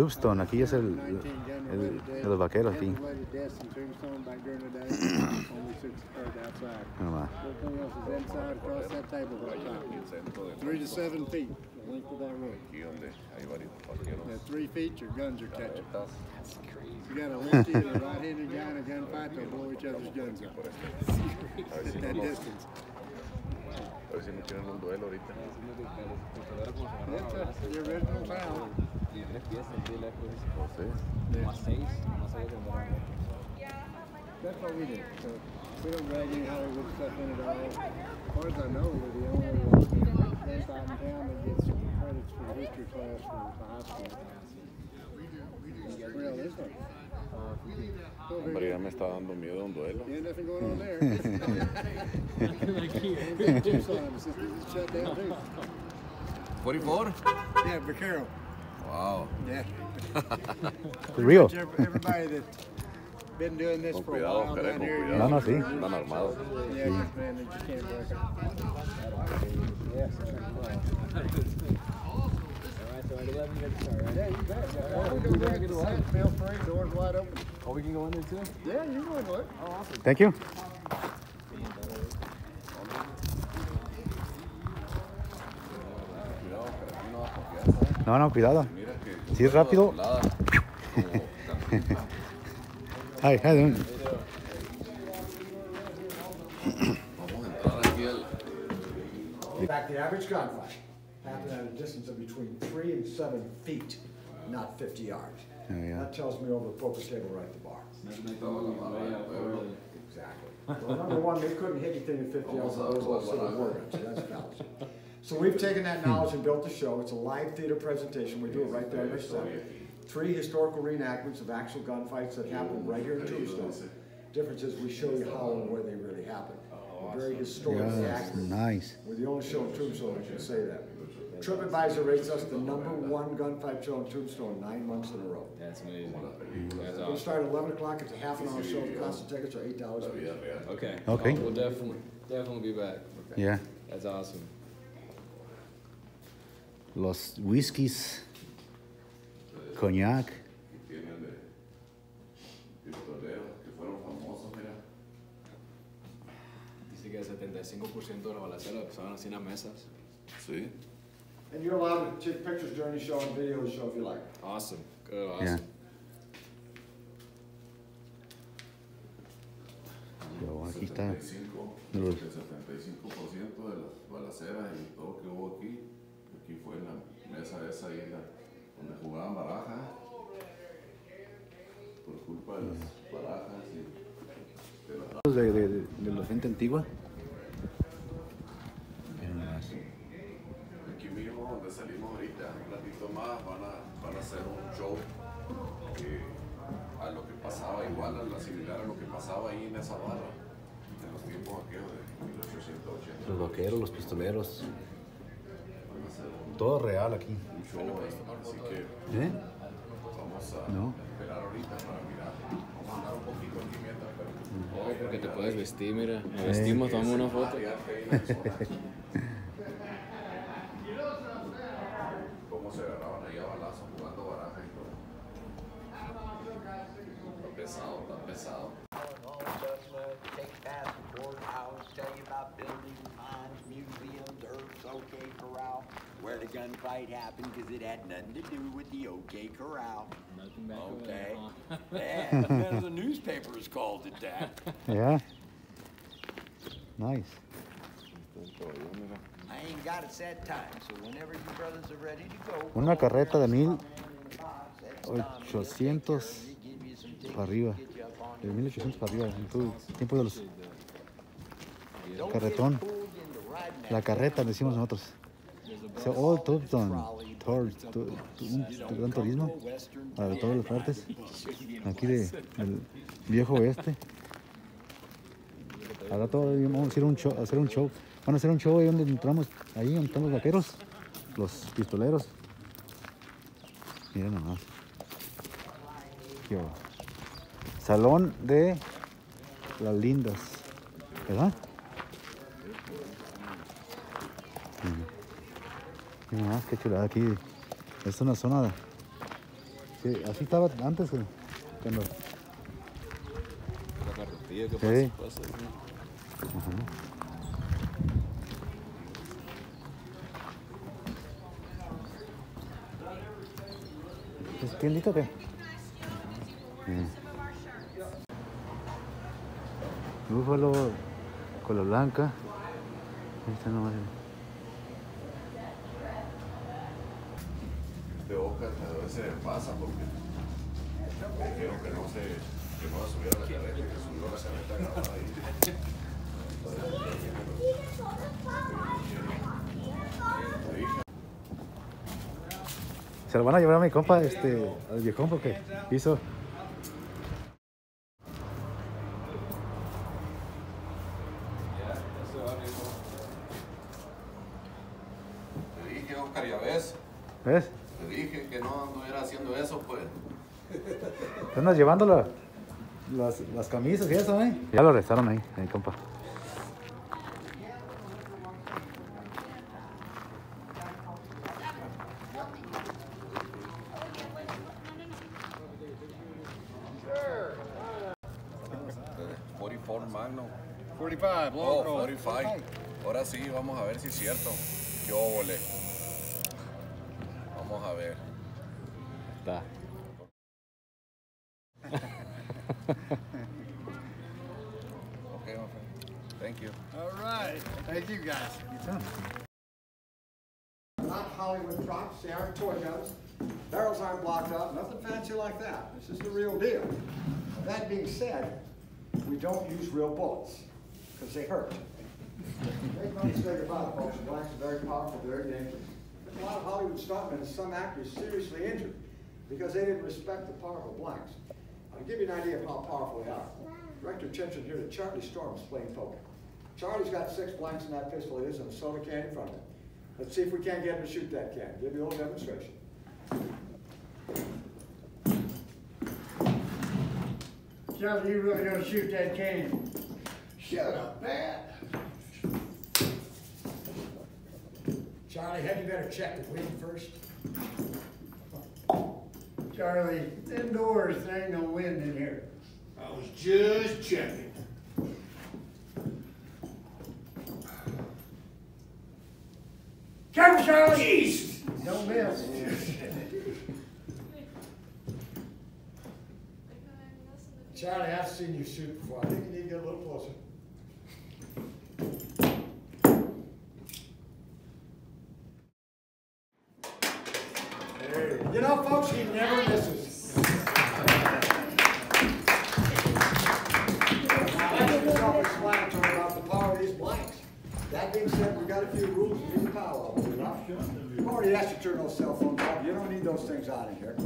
Tombstone, aquí es el de los vaqueros aquí. Nomás. 3 to 7 feet, the length of that rope. At 3 feet, your guns are catching. That's crazy. You got a lefty and a right-handed guy in a gunfight, they'll blow each other's guns up. At that distance. A ver si me quieren un duelo ahorita. The original sound. That's what we did. So we don't drag any Hollywood stuff in at all. As far as I know, we're the only gunfight in town that gets credits for the history class for the high school. Where else is there? Hombre, ya me está dando miedo un duelo. Yeah, nothing going on there. Shut down too. 44? Yeah, Vaquero. Wow. Yeah. Rio. Everybody that's been doing this for a while down here. No, no, sí. Están armados. Yeah, man, they just can't break it. Yes, yeah, you bet. We go back to the site. Feel free. Doors wide open. Oh, we can go in there too? Yeah, you can go and look. Oh, awesome. Thank you. No, no, cuidado. Si es rápido. Hi, how you doing? Vamos a entrar aquí al... In fact, the average gunfight happened at a distance of between 3 and 7 feet, not 50 yards. Oh, yeah. That tells me over the poker table right at the bar. Exactly. Well, number one, they couldn't hit anything at 50 yards, so those little war guns, so that's fallacy. So we've taken that knowledge and built a show. It's a live theater presentation. We do it right there in our set. 3 historical reenactments of actual gunfights that happened right here in Tombstone. Difference is we show you how and where they really happened. Very historically accurate. Nice. We're the only show in Tombstone that can say that. TripAdvisor rates us the #1 gunfight show in Tombstone 9 months in a row. That's amazing. That's We'll awesome. start at 11 o'clock. It's a half-an-hour show. The cost of tickets are $8 a piece. Okay. Okay. We'll definitely be back. Yeah. That's awesome. Los whiskies, cognac. Tienen de pistoleros que fueron famosos, mira. Dice que el 75% de la balacera pasaban así en las mesas. Sí. And you're allowed to take pictures during the show and video the show if you like. Awesome. Good, awesome. Yeah. Pero aquí está. El 75% de las balaceras y todo lo que hubo aquí fue en la mesa esa ahí donde jugaban barajas. Por culpa de las barajas y de las... De la gente antigua. Aquí mismo donde salimos ahorita, un ratito más, van a hacer un show a lo que pasaba, igual similar a lo que pasaba ahí en esa barra, en los tiempos aquellos de 1880. Los vaqueros, los pistoleros. Van a hacer Todo real aquí. un show ahí, así que vamos a esperar ahorita para mirar. Vamos a andar un poquito aquí mientras, pero... Oh, porque te puedes vestir, mira. Nos vestimos, tomamos una foto. Cómo se agarraban ahí a balazos jugando baraja y todo. Está pesado, está pesado. Take past the courthouse, tell you about buildings, mines, museums, Earth's OK Corral, where the gunfight happened because it had nothing to do with the OK Corral. Okay. Yeah, none of the newspapers called it that. Yeah. Nice. I ain't got a set time, so whenever you brothers are ready to go. Una carreta de 1800 para arriba. De 1800 para arriba. En todo el tiempo de los carretón. La carreta, decimos nosotros. So, all Tombstone. Gran turismo. Para todas las partes. Aquí del viejo oeste. Ahora todo vamos a hacer un show. Van a hacer un show ahí donde entramos, ahí donde están los vaqueros, los pistoleros. Miren nomás. Salón de las lindas, ¿verdad? Miren nomás, qué chulada aquí. Es una zona Sí, así estaba antes cuando... La carretilla que Sí. pasa. Ajá. ¿Es tiendita o qué? Búfalo, cola blanca. Ahí está nomás. De Boca a veces pasa porque dijeron que no subiera la carreta, que subió la carreta grabada ahí. Se lo van a llevar a mi compa, al viejón, porque hizo... Te dije, Oscar, ya ves. ¿Ves? Te dije que no anduviera haciendo eso, pues. Te andas llevando las camisas y eso, ¿eh? Ya lo arrestaron ahí, mi compa. The 44 Magnum. 45, long Oh, roll. 45. Ahora sí, vamos a ver si es cierto. Qué óvole. Vamos a ver. Está. Okay, my friend. Thank you. All right. Thank you, guys. Not Hollywood props, they aren't toy guns. Barrels aren't blocked up, nothing fancy like that. This is the real deal. That being said, we don't use real bullets, because they hurt. Make no mistake about it, folks, blanks are very powerful, very dangerous. A lot of Hollywood stuntmen and some actors seriously injured because they didn't respect the power of blanks. I'll give you an idea of how powerful they are. Direct your attention here to Charlie Storms playing poker. Charlie's got 6 blanks in that pistol it is and a soda can in front of him. Let's see if we can't get him to shoot that can. Give you a little demonstration. Charlie, you really gonna shoot that can? Shut up, man. Charlie, hadn't you better check the wind first? Charlie, indoors, there ain't no wind in here. I was just checking. Careful, Charlie! Jeez! Don't miss. Charlie, I've seen you shoot before. I think you need to get a little closer. You know, folks, he never misses. That's self-explanatory about the power of these blanks. That being said, we've got a few rules to be the power of. We've already asked you to turn those cell phones off. You don't need those things on in here.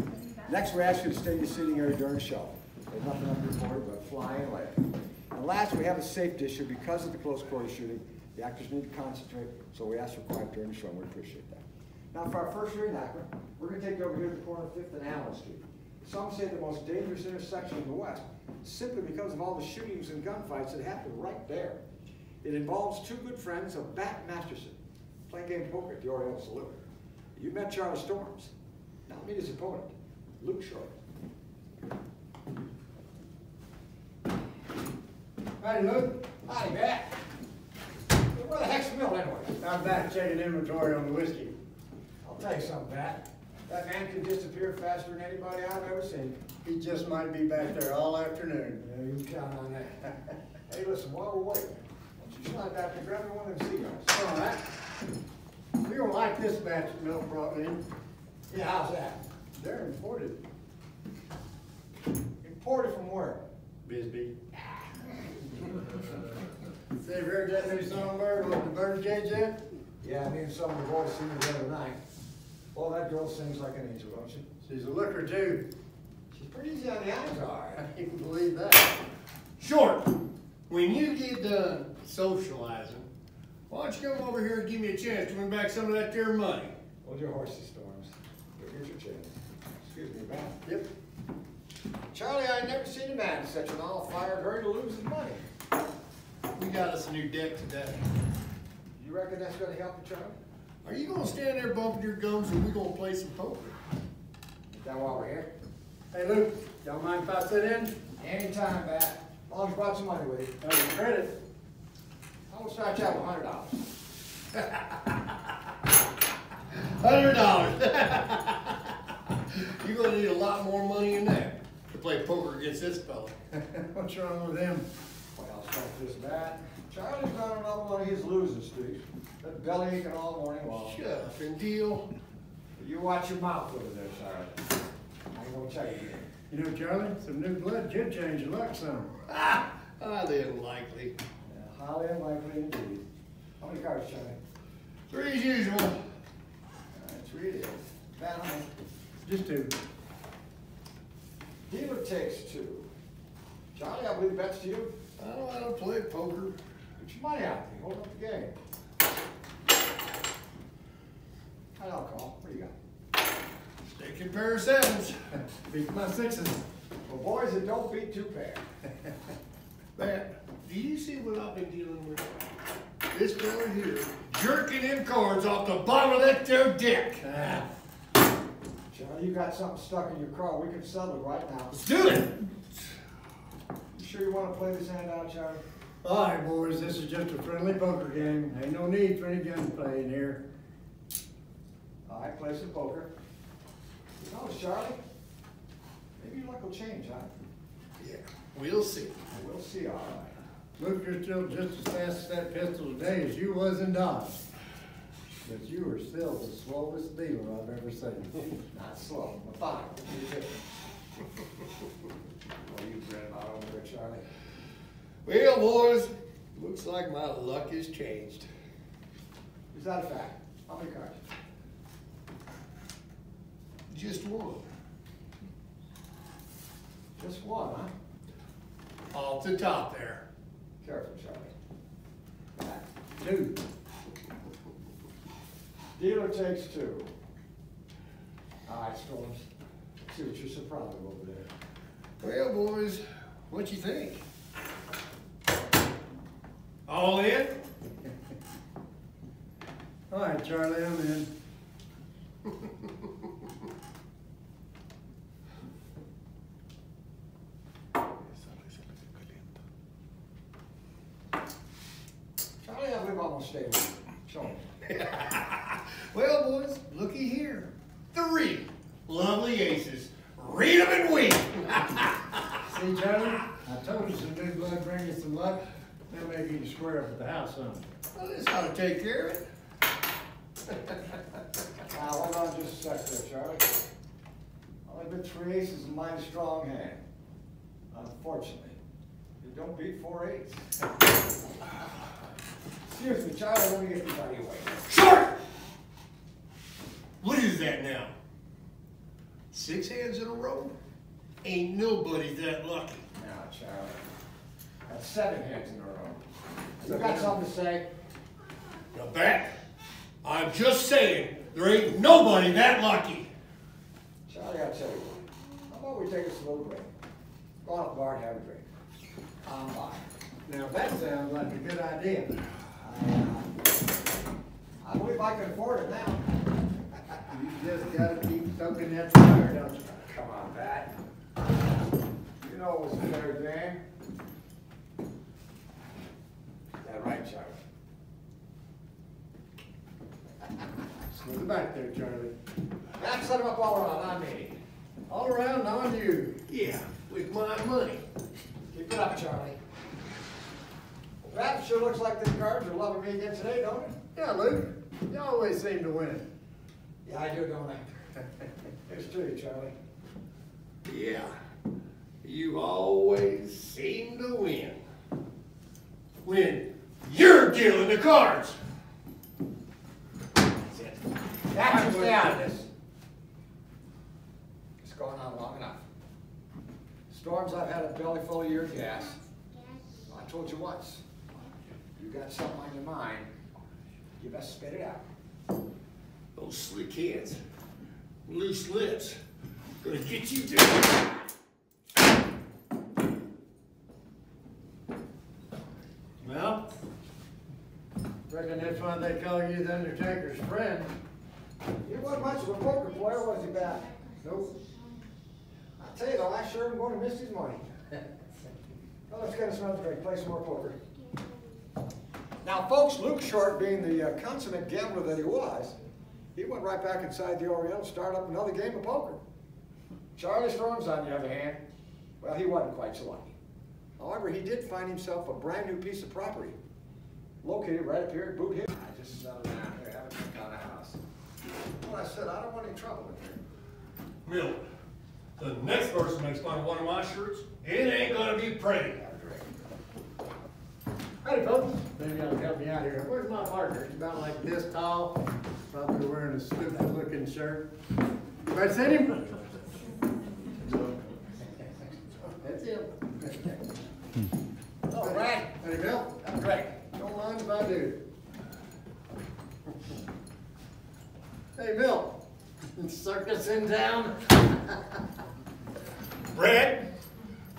Next, we ask you to stay in your sitting area during the show. There's nothing unreported but flying and landing. And last, we have a safety issue because of the close quarter shooting. The actors need to concentrate, so we ask for quiet during the show, and we appreciate that. Now, for our first reenactment, we're going to take you over here to the corner of 5th and Allen Street. Some say the most dangerous intersection in the West, simply because of all the shootings and gunfights that happen right there. It involves 2 good friends of Bat Masterson, playing game poker at the Oriental Saloon. You met Charlie Storms. Now meet his opponent, Luke Short. Howdy, Luke. Howdy, Bat. Where the heck's the mill anyway? I'm back checking inventory on the whiskey. I'll tell you something, Bat. That man can disappear faster than anybody I've ever seen. He just might be back there all afternoon. Yeah, you can count on that. Hey, listen, while we're waiting, why don't you slide back and grab me one of them cigars? All right. You don't like this batch of milk brought in. Yeah, how's that? They're imported. Imported from where? Bisbee. Say, you heard that new songbird with the bird cage yet? Yeah, me and some of the boys seen her the other night. Oh, that girl sings like an angel, don't she? She's a looker, too. She's pretty easy on the eyes, all right. I can believe that. Short, when you get done socializing, why don't you come over here and give me a chance to win back some of that there money? Hold your horses, Storms. Here's your chance. Excuse me, man. Yep. Charlie, I ain't never seen a man in such an all-fired hurry to lose his money. We got us a new deck today. You reckon that's gonna help you, Charlie? Are you gonna stand there bumping your gums or we gonna play some poker? that while we're here? Hey, Luke, don't mind if I sit in? Anytime, Bat. As long as you brought some money with you. Oh, your credit. I will start you out with $100. $100. You're gonna need a lot more money than that to play poker against this fella. What's wrong with him? Well, I'll start this, Bat. Charlie's been on another one of his losing streaks. Been belly aching all morning long. Shut up and deal. You watch your mouth over there, Charlie. I ain't gonna tell you again. You know, Charlie, some new blood could change your luck some. Highly unlikely. Yeah, highly unlikely indeed. How many cards, Charlie? 3 as usual. That's really it. Bat, how many? Just 2. Dealer takes 2. Charlie, I believe that's to you. I don't know how to play poker. Put your money out there. Hold up the game. I'll call. What do you got? Stick your pair of 7s. Beat my 6s. For boys that don't beat 2 pair. Man, do you see what I've been dealing with? This fella here jerking them cards off the bottom of that there deck. Charlie, you got something stuck in your car. We can settle it right now. Let's do it. You sure you want to play this hand out, Charlie? All right, boys, this is just a friendly poker game. Ain't no need for any gunplay in here. All right, play some poker. You know, Charlie, maybe your luck will change, huh? Yeah, we'll see. We'll see, all right. Luke, you're still just as fast as that pistol today as you was in Dodge. But you are still the slowest dealer I've ever seen. Not slow, methodical. What are you grinning about over there, Charlie? Well, boys, looks like my luck has changed. Is that a fact? How many cards? Just one. Just one, huh? Off the top there. Careful, Charlie. Back. 2. Dealer takes 2. All right, Storms. See what you're so proud of over there. Well, boys, what you think? All in? All right, Charlie, I'm in. Charlie, I believe I'm gonna stay with you. Show me. Well, boys, looky here. 3 lovely aces. Read them and weep. See, Charlie, I told you some new blood bring you some luck. That may be the square up at the house, son. Well, this ought to take care of it. Now, hold on just a sec there, Charlie. Only been 3 aces in my strong hand. Unfortunately, you don't beat 4 8s. Excuse me, Charlie, let me get these out of your way. Short! What is that now? 6 hands in a row? Ain't nobody that lucky. Now, Charlie, that's 7 hands in a row. You got something to say? Now, back. I'm just saying, there ain't nobody that lucky. Charlie, I'll tell you what. How about we take us a little break? Go out to the bar and have a drink. I'm fine. Now, that sounds like a good idea. I believe I can afford it now. You just gotta keep stoking that fire, don't you? Come on, Pat. You know it was a fair game. Is that right, Charlie? Smooth it back there, Charlie. Pat, set him up all around on me. All around on you. Yeah, with my money. Keep it up, Charlie. Pat, sure looks like the cards are loving me again today, don't it? Yeah, Luke, you always seem to win. Yeah, I do, don't I? Here's to you, Charlie. Yeah, you always seem to win. When you're dealing the cards. That's it. That's just stay out of this. It's going on long enough. Storms, I've had a belly full of your gas. I told you once. You got something on your mind, you best spit it out. Those slick hands, loose lips, gonna get you down. Well, reckon that's why they call you the Undertaker's friend. He wasn't much of a poker player, was he, Bat? Nope. I tell you, the last shirt I'm going to miss his money. Well, let's get us another drink. Play some more poker. Now, folks, Luke Short, being the consummate gambler that he was, he went right back inside the Oriental and started up another game of poker. Charlie Storms, on the other hand, well, he wasn't quite so lucky. However, he did find himself a brand new piece of property located right up here at Boot Hill. I just settled down here, haven't took on a house. Well, I said, I don't want any trouble with here. Milt, the next person makes fun of one of my shirts, it ain't gonna be pretty. Howdy, folks. Maybe I'll help me out here. Where's my partner? He's about like this tall. Probably wearing a stupid looking shirt. You might seen him? That's him. All right. Howdy, Bill. I'm Greg. Don't mind if I do. Hey, Bill. Circus in town? Brad,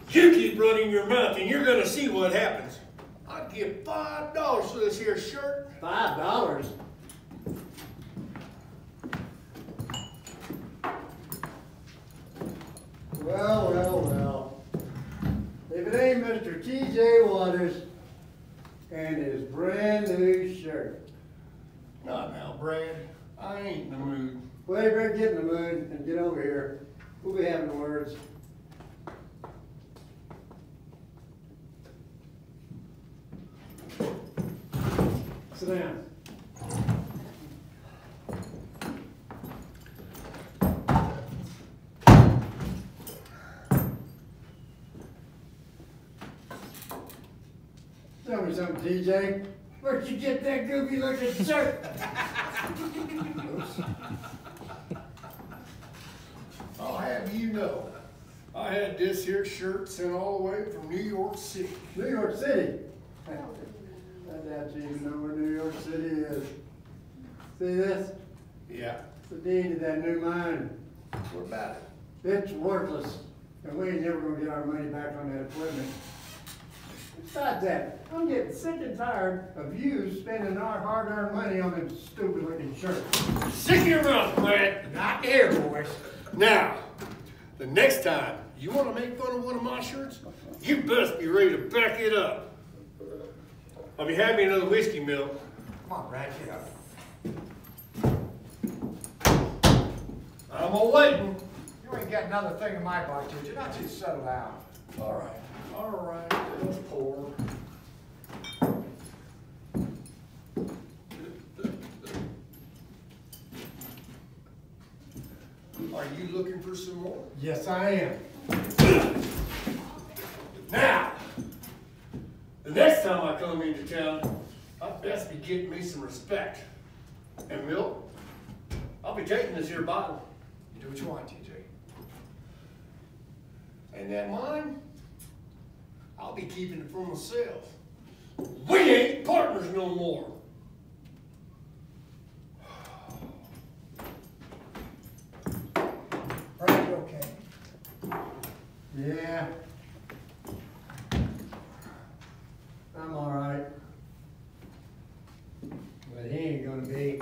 you keep running your mouth and you're gonna see what happens. I'd give $5 for this here shirt. $5? Well. If it ain't Mr. T.J. Waters and his brand new shirt. Not now, Brad. I ain't in the mood. Well, you better get in the mood and get over here. We'll be having words. Sit down. Tell me something, TJ. Where'd you get that goofy looking shirt? I'll have you know, I had this here shirt sent all the way from New York City. New York City? I doubt you even know where New York City is. See this? Yeah. It's the deed of that new mine. What about it? It's worthless, and we ain't never gonna get our money back on that equipment. Besides that, I'm getting sick and tired of you spending our hard-earned money on them stupid-looking shirts. Sick of your mouth, Brad. Not here, boys. Now, the next time you want to make fun of one of my shirts, you best be ready to back it up. I'll be having another whiskey, Milt. Come on, Brad, get up. I'm a-waiting. You ain't got another thing in my box, did you? Not till you settle down. All right, let's pour. Are you looking for some more? Yes, I am. Now, the next time I come into town, I best be getting me some respect. And Milt, I'll be taking this here bottle. You do what you want, TJ. And that mine, I'll be keeping it for myself. We ain't partners no more. Brad, you okay? Yeah. I'm all right. But he ain't gonna be.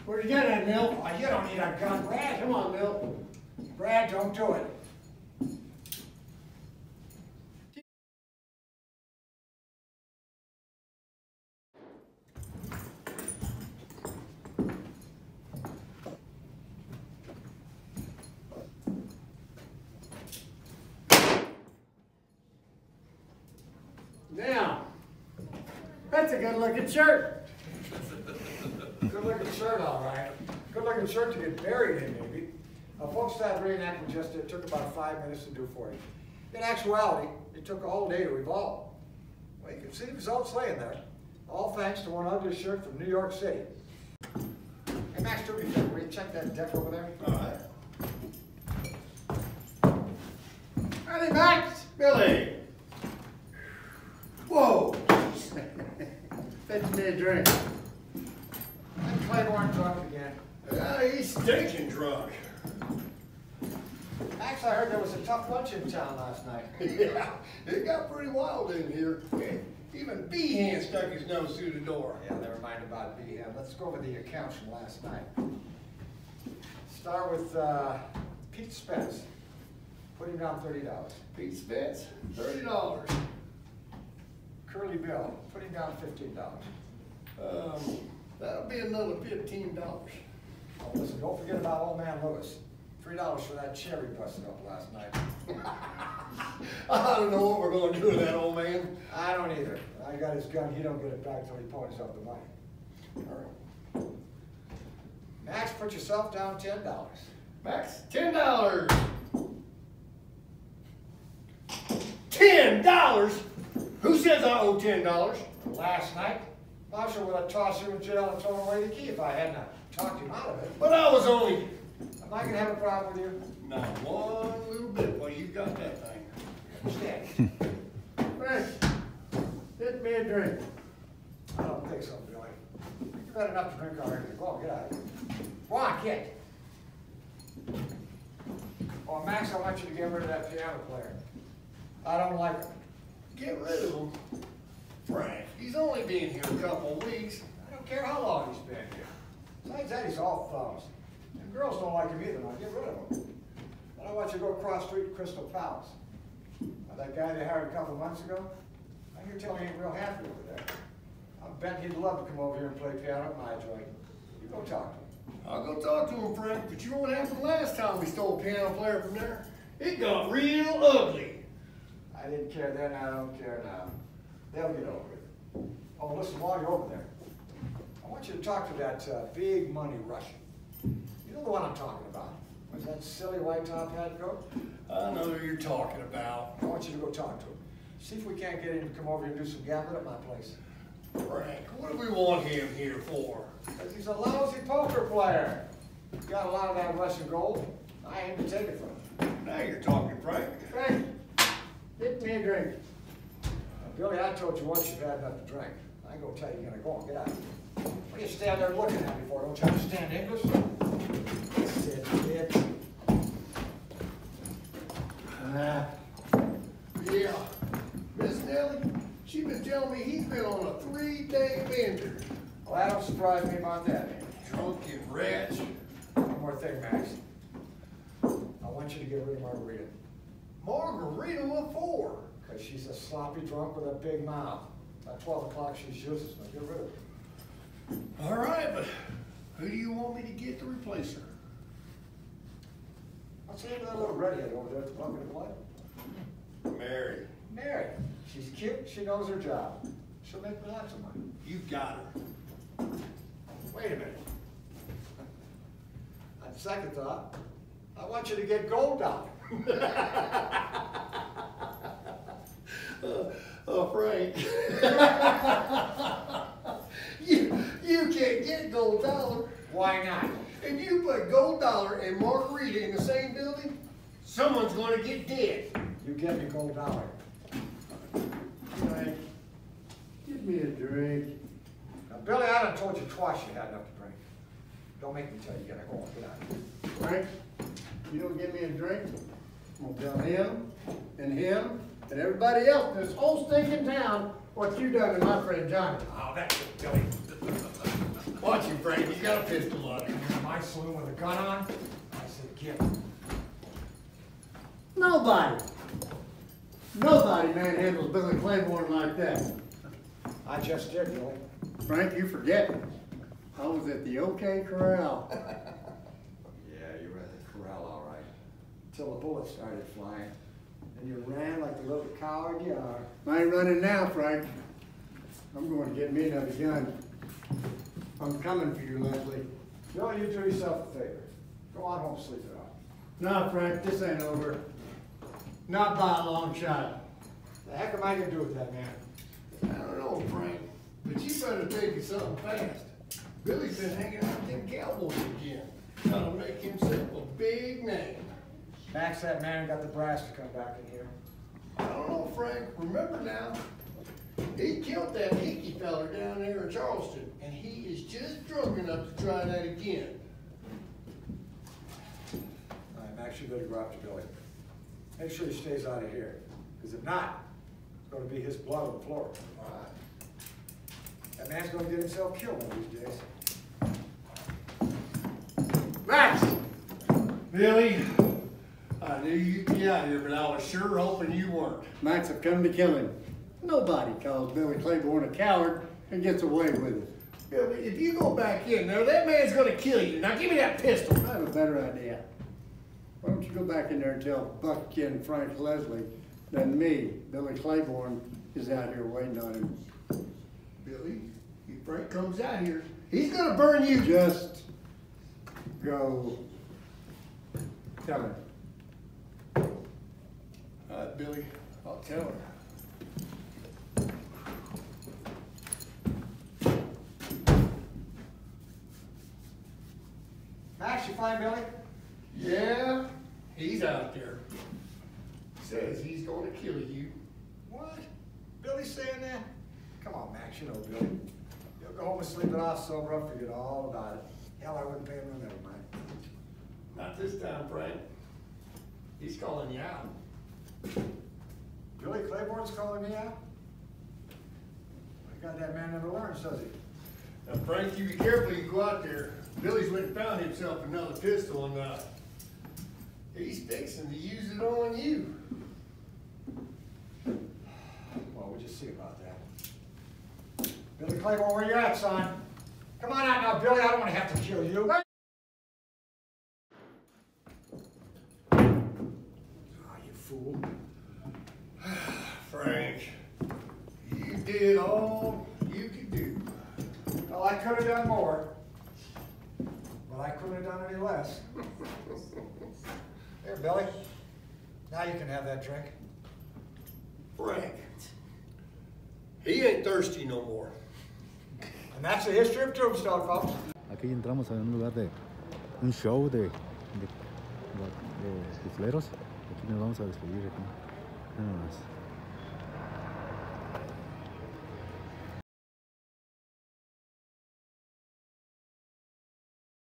Where'd you get that, Milt? Oh, you don't need a gun, Brad. Come on, Bill. Brad, don't do it. Now, that's a good-looking shirt. Good-looking shirt, all right. Good-looking shirt to get buried in, maybe. Folks, that reenactment just it took about 5 minutes to do for you. In actuality, it took a whole day to evolve. Well, you can see the results laying there. All thanks to one ugly shirt from New York City. Hey, Max, do me a favor. Will you check that deck over there? All right. Howdy, Max. Billy. Whoa. Fetch me a drink. And Claiborne drunk again. He's stinking drunk. Max, I heard there was a tough lunch in town last night. Yeah, it got pretty wild in here. Even Behan stuck his nose through the door. Yeah, never mind about Behan. Let's go over the accounts from last night. start with Pete Spence. Put him down $30. Pete Spence, $30. Curly Bill, put him down $15. That'll be another $15. Oh, listen, don't forget about old man Lewis. $3 for that cherry busted up last night. I don't know what we're gonna do with that old man. I don't either. I got his gun. He don't get it back till he ponies up the money. All right. Max, put yourself down $10. Max, $10. $10? Who says I owe $10? Last night, Marshall would have tossed you in jail and thrown away the key if I hadn't talked him out of it. But I was only... Am I gonna have a problem with you? Not one little bit. Well, you got that thing. Understand? Frank, get me a drink. I don't think so, Billy. You've had enough to drink already. Go on, get out of here. Go on, kid. Oh, Max, I want you to get rid of that piano player. I don't like him. Get rid of him. Frank, he's only been here a couple of weeks. I don't care how long he's been here. Besides that, he's all thumbs. And girls don't like him either. Now get rid of him. And I want you to go across the street to Crystal Palace. Now, that guy they hired a couple of months ago, I hear tell me he ain't real happy over there. I bet he'd love to come over here and play piano at my joint. You go talk to him. I'll go talk to him, Frank, but you know what happened last time we stole a piano player from there? It got real ugly. I didn't care then, I don't care now. They'll get over it. Oh, listen, while you're over there, I want you to talk to that big money Russian. You know the one I'm talking about. Was that silly white top hat coat? I know who you're talking about. I want you to go talk to him. See if we can't get him to come over here and do some gambling at my place. Frank, what do we want him here for? Because he's a lousy poker player. He's got a lot of that Russian gold. I aim to take it from him. Now you're talking, Frank. Frank, get me a drink. Now, Billy, I told you once you've had enough to drink. I ain't gonna tell you you're gonna go on. Get out. What are you standing there looking at me for? Don't you understand English? Sit, kid. Yeah. Miss Nellie, she been telling me he's been on a 3-day bender. Well, that don't surprise me about that. Drunken wretch. One more thing, Max. I want you to get rid of Margarita. Margarita, what for? Because she's a sloppy drunk with a big mouth. At 12 o'clock, she's useless. Now get rid of her. All right, but who do you want me to get to replace her? What's the name of that little redhead over there at the bucket of blood? Mary. Mary. She's cute. She knows her job. She'll make me lots of money. You got her. Wait a minute. On second thought, I want you to get Gold Dollar. Frank. you can't get Gold Dollar. Why not? If you put Gold Dollar and Margarita in the same building, someone's going to get dead. You get me Gold Dollar. Frank, get me a drink. Now, Billy, I done told you twice you had enough to drink. Don't make me tell you gotta go on. Get out of here. Frank, you don't get me a drink, I'm gonna tell him and everybody else in this whole stinking town what you done to my friend Johnny. Oh, that's it, Billy. Watch him, Frank. He's got a pistol on him. In my saloon with a gun on? I said, get Nobody manhandles Billy Claiborne like that. I just did, Billy. Frank, you forget. I was at the OK Corral. Yeah, you were at the corral, all right. Till the bullets started flying. And you ran like the little coward you are. I ain't running now, Frank. I'm going to get me another gun. I'm coming for you, Leslie. Billy, you do yourself a favor. Go on home, sleep it off. No, Frank, this ain't over. Not by a long shot. The heck am I gonna do with that man? I don't know, Frank, but you better take it something fast. Billy's been hanging out with them cowboys again, trying to make himself a big name. Max, that man got the brass to come back in here. I don't know, Frank. Remember now, he killed that Hickey feller down there in Charleston, and he is just drunk enough to try that again. All right, Max, you better go after Billy. Make sure he stays out of here, because if not, it's going to be his blood on the floor. All right. That man's going to get himself killed one of these days. Max! Billy, I knew you'd be out here, but I was sure hoping you weren't. Max have come to kill him. Nobody calls Billy Claiborne a coward and gets away with it. Billy, if you go back in there, that man's gonna kill you. Now give me that pistol. I have a better idea. Why don't you go back in there and tell Buckkin Frank Leslie that me, Billy Claiborne, is out here waiting on him. Billy, if Frank comes out here, he's gonna burn you. Just go tell him. All right, Billy, I'll tell her. Max, you find Billy? Yeah, he's out there. Says he's gonna kill you. What? Billy's saying that? Come on, Max, you know Billy. You'll go home and sleep it off sober up, forget all about it. Hell, I wouldn't pay him no never mind. Not this time, Frank. He's calling you out. Billy Claiborne's calling me out? I got that man never learns, does he? Now, Frank, you be careful you go out there. Billy's went and found himself another pistol, and he's fixing to use it on you. Well, we'll just see about that. Billy Claiborne, where you at, son? Come on out now, Billy. I don't want to have to kill you. Ah, you fool. Frank, you did all you could do. Well, I could have done more. But I couldn't have done any less. Here, Billy. Now you can have that drink. Frank, he ain't thirsty no more. And that's the history of Tombstone, folks. Aquí entramos a un lugar de un show de pistoleros. Aquí nos vamos a despedir. Aquí. Nada más.